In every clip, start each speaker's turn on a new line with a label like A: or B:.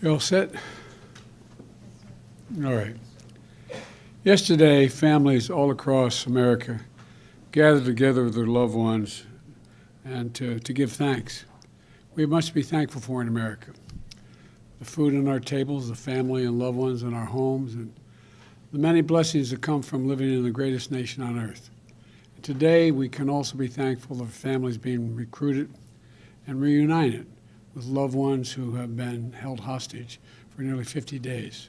A: You all set? All right. Yesterday, families all across America gathered together with their loved ones and to give thanks. We have much to be thankful for in America. The food on our tables, the family and loved ones in our homes, and the many blessings that come from living in the greatest nation on earth. And today, we can also be thankful for families being recruited and reunited with loved ones who have been held hostage for nearly 50 days.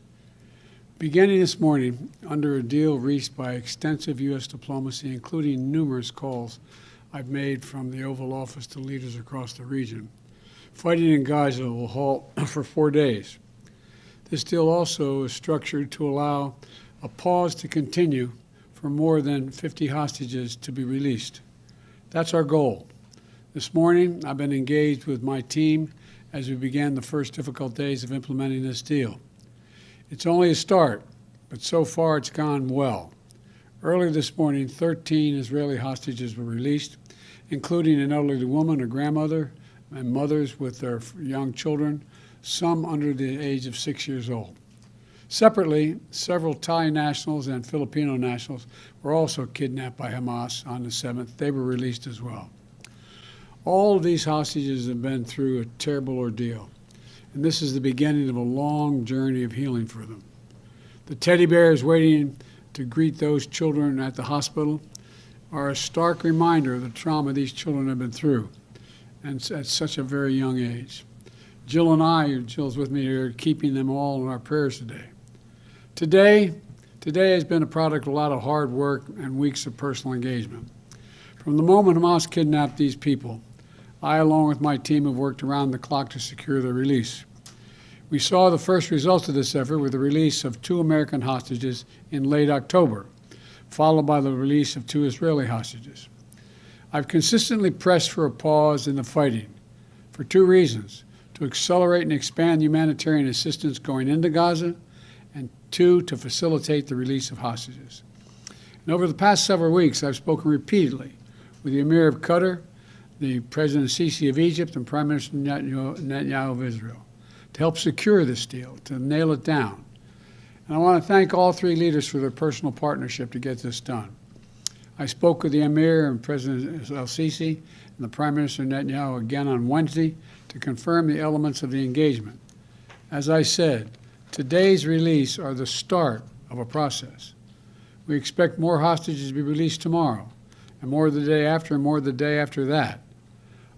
A: Beginning this morning, under a deal reached by extensive U.S. diplomacy, including numerous calls I've made from the Oval Office to leaders across the region, fighting in Gaza will halt for 4 days. This deal also is structured to allow a pause to continue for more than 50 hostages to be released. That's our goal. This morning, I've been engaged with my team as we began the first difficult days of implementing this deal. It's only a start, but so far it's gone well. Earlier this morning, 13 Israeli hostages were released, including an elderly woman, a grandmother, and mothers with their young children, some under the age of 6 years old. Separately, several Thai nationals and Filipino nationals were also kidnapped by Hamas on the 7th. They were released as well. All of these hostages have been through a terrible ordeal, and this is the beginning of a long journey of healing for them. The teddy bears waiting to greet those children at the hospital are a stark reminder of the trauma these children have been through, and at such a very young age. Jill and I, Jill's with me here, keeping them all in our prayers today. Today has been a product of a lot of hard work and weeks of personal engagement. From the moment Hamas kidnapped these people, I, along with my team, have worked around the clock to secure their release. We saw the first results of this effort with the release of 2 American hostages in late October, followed by the release of 2 Israeli hostages. I've consistently pressed for a pause in the fighting for 2 reasons: to accelerate and expand humanitarian assistance going into Gaza, and 2, to facilitate the release of hostages. And over the past several weeks, I've spoken repeatedly with the Emir of Qatar, the President Sisi of Egypt, and Prime Minister Netanyahu of Israel to help secure this deal, to nail it down. And I want to thank all 3 leaders for their personal partnership to get this done. I spoke with the Emir and President el-Sisi and the Prime Minister Netanyahu again on Wednesday to confirm the elements of the engagement. As I said, today's release are the start of a process. We expect more hostages to be released tomorrow, and more the day after, and more the day after that.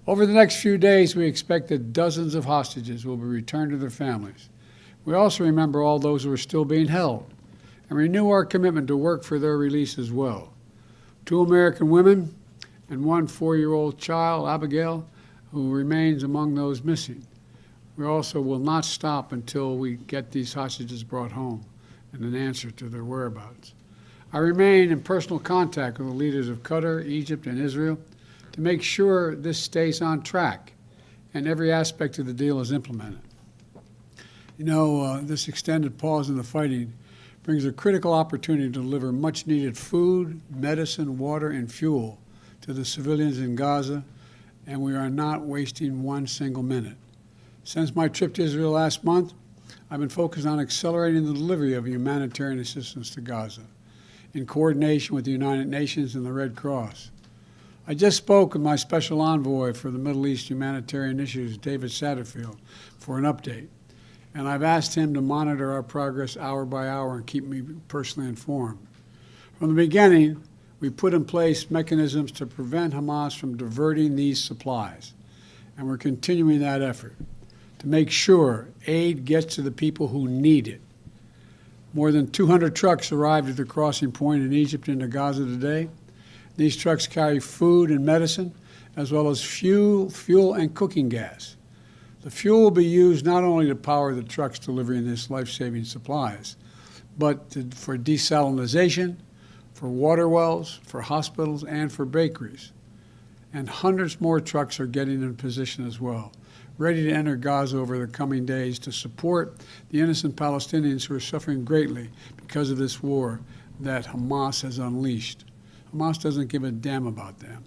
A: Over the next few days, we expect that dozens of hostages will be returned to their families. We also remember all those who are still being held and renew our commitment to work for their release as well. 2 American women and 1 4-year-old child, Abigail, who remains among those missing. We also will not stop until we get these hostages brought home and an answer to their whereabouts. I remain in personal contact with the leaders of Qatar, Egypt, and Israel to make sure this stays on track and every aspect of the deal is implemented. You know, this extended pause in the fighting brings a critical opportunity to deliver much-needed food, medicine, water, and fuel to the civilians in Gaza, and we are not wasting 1 single minute. Since my trip to Israel last month, I've been focused on accelerating the delivery of humanitarian assistance to Gaza in coordination with the United Nations and the Red Cross. I just spoke with my special envoy for the Middle East humanitarian issues, David Satterfield, for an update. And I've asked him to monitor our progress hour by hour and keep me personally informed. From the beginning, we put in place mechanisms to prevent Hamas from diverting these supplies. And we're continuing that effort to make sure aid gets to the people who need it. More than 200 trucks arrived at the crossing point in Egypt into Gaza today. These trucks carry food and medicine, as well as fuel and cooking gas. The fuel will be used not only to power the trucks delivering this life-saving supplies, but for desalinization, for water wells, for hospitals, and for bakeries. And hundreds more trucks are getting in position as well, ready to enter Gaza over the coming days to support the innocent Palestinians who are suffering greatly because of this war that Hamas has unleashed. Hamas doesn't give a damn about them.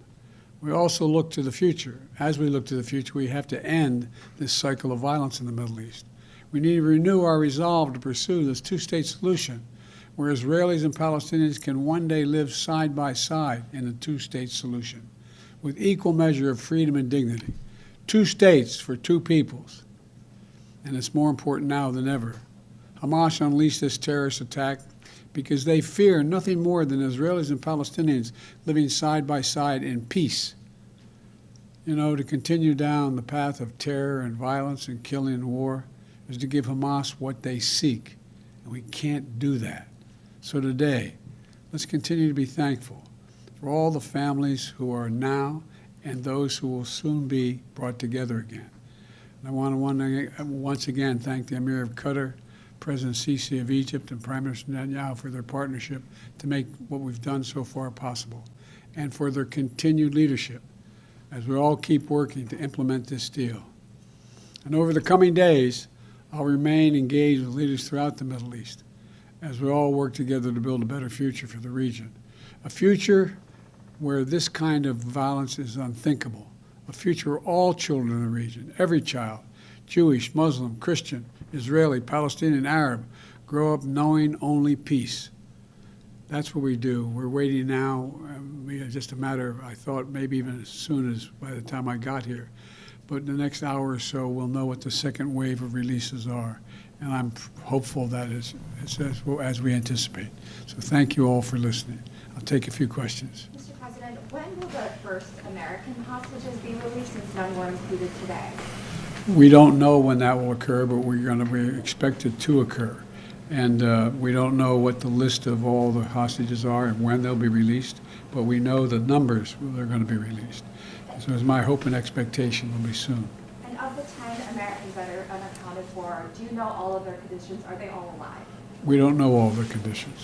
A: We also look to the future. As we look to the future, we have to end this cycle of violence in the Middle East. We need to renew our resolve to pursue this two-state solution where Israelis and Palestinians can one day live side by side in a two-state solution with equal measure of freedom and dignity. Two states for two peoples. And it's more important now than ever. Hamas unleashed this terrorist attack because they fear nothing more than Israelis and Palestinians living side by side in peace. You know, to continue down the path of terror and violence and killing and war is to give Hamas what they seek. And we can't do that. So today, let's continue to be thankful for all the families who are now and those who will soon be brought together again. And I want to once again thank the Emir of Qatar, President Sisi of Egypt, and Prime Minister Netanyahu for their partnership to make what we've done so far possible, and for their continued leadership as we all keep working to implement this deal. And over the coming days, I'll remain engaged with leaders throughout the Middle East as we all work together to build a better future for the region, a future where this kind of violence is unthinkable, a future where all children in the region, every child, Jewish, Muslim, Christian, Israeli, Palestinian, Arab, grow up knowing only peace. That's what we do. We're waiting now, just a matter of, I thought maybe even as soon as by the time I got here, but in the next hour or so we'll know what the second wave of releases are. And I'm hopeful that it's as we anticipate. So thank you all for listening. I'll take a few questions.
B: Mr. President, when will the first American hostages be released since none were included today?
A: We don't know when that will occur, but we expect it to occur. And we don't know what the list of all the hostages are and when they'll be released, but we know the numbers they're going to be released. So it's my hope and expectation will be soon.
B: And of the 10 Americans that are unaccounted for, do you know all of their conditions? Are they all alive?
A: We don't know all their conditions.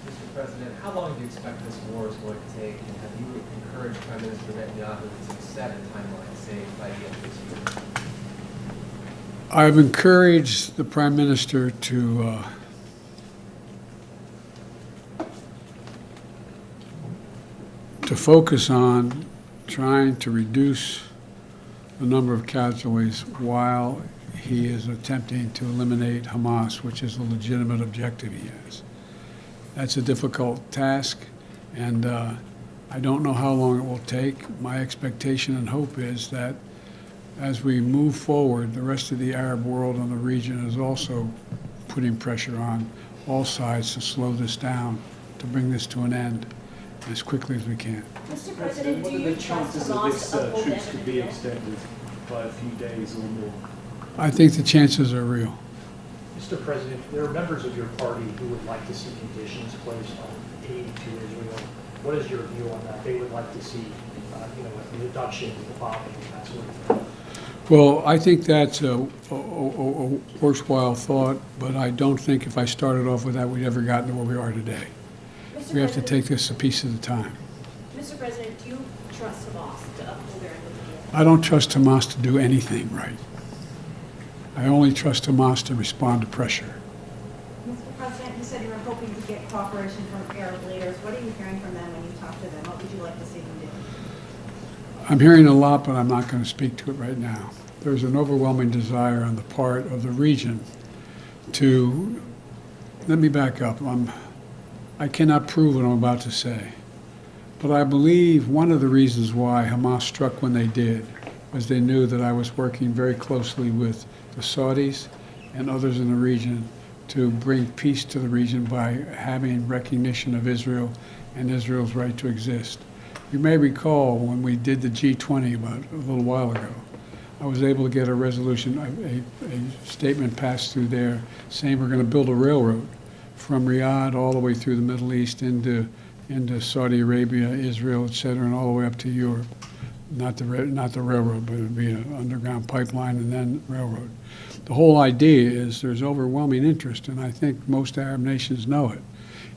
C: Mr. President, how long do you expect this war is going to take? And have you encouraged Prime Minister Netanyahu to set a timeline, say, by the end of this year?
A: I've encouraged the Prime Minister to focus on trying to reduce the number of casualties while he is attempting to eliminate Hamas, which is a legitimate objective he has. That's a difficult task, and I don't know how long it will take. My expectation and hope is that as we move forward, the rest of the Arab world and the region is also putting pressure on all sides to slow this down, to bring this to an end as quickly as we can.
B: Mr. President,
D: what
B: do
D: are
B: you
D: the
B: trust
D: chances of
B: Hamas
D: this
B: to uphold
D: troops could be
B: imminent
D: extended by a few days or more?
A: I think the chances are real.
E: Mr. President, there are members of your party who would like to see conditions placed on aid to Israel. What is your view on that? They would like to see, a reduction in the bombing and that sort of thing.
A: Well, I think that's a worthwhile thought, but I don't think if I started off with that, we'd ever gotten to where we are today. We have to take this a piece at a time.
F: Mr. President, do you trust Hamas to uphold their end of the deal?
A: I don't trust Hamas to do anything right. I only trust Hamas to respond to pressure.
G: Mr. President, you said you were hoping to get cooperation from Arab leaders. What are you hearing from them when you talk to them? What would you like to see them do?
A: I'm hearing a lot, but I'm not going to speak to it right now. There's an overwhelming desire on the part of the region to, let me back up. I cannot prove what I'm about to say, but I believe one of the reasons why Hamas struck when they did was they knew that I was working very closely with the Saudis and others in the region to bring peace to the region by having recognition of Israel and Israel's right to exist. You may recall when we did the G20 about a little while ago, I was able to get a resolution, a statement passed through there saying we're going to build a railroad from Riyadh all the way through the Middle East into Saudi Arabia, Israel, et cetera, and all the way up to Europe. Not the railroad, but it would be an underground pipeline and then railroad. The whole idea is there's overwhelming interest, and I think most Arab nations know it,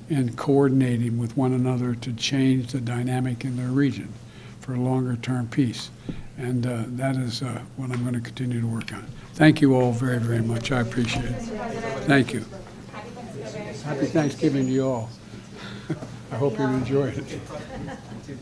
A: in coordinating with one another to change the dynamic in their region for longer-term peace. And that is what I'm going to continue to work on. Thank you all very, very much. I appreciate it. Thank you. Happy Thanksgiving to you all. I hope you enjoyed it.
G: You too.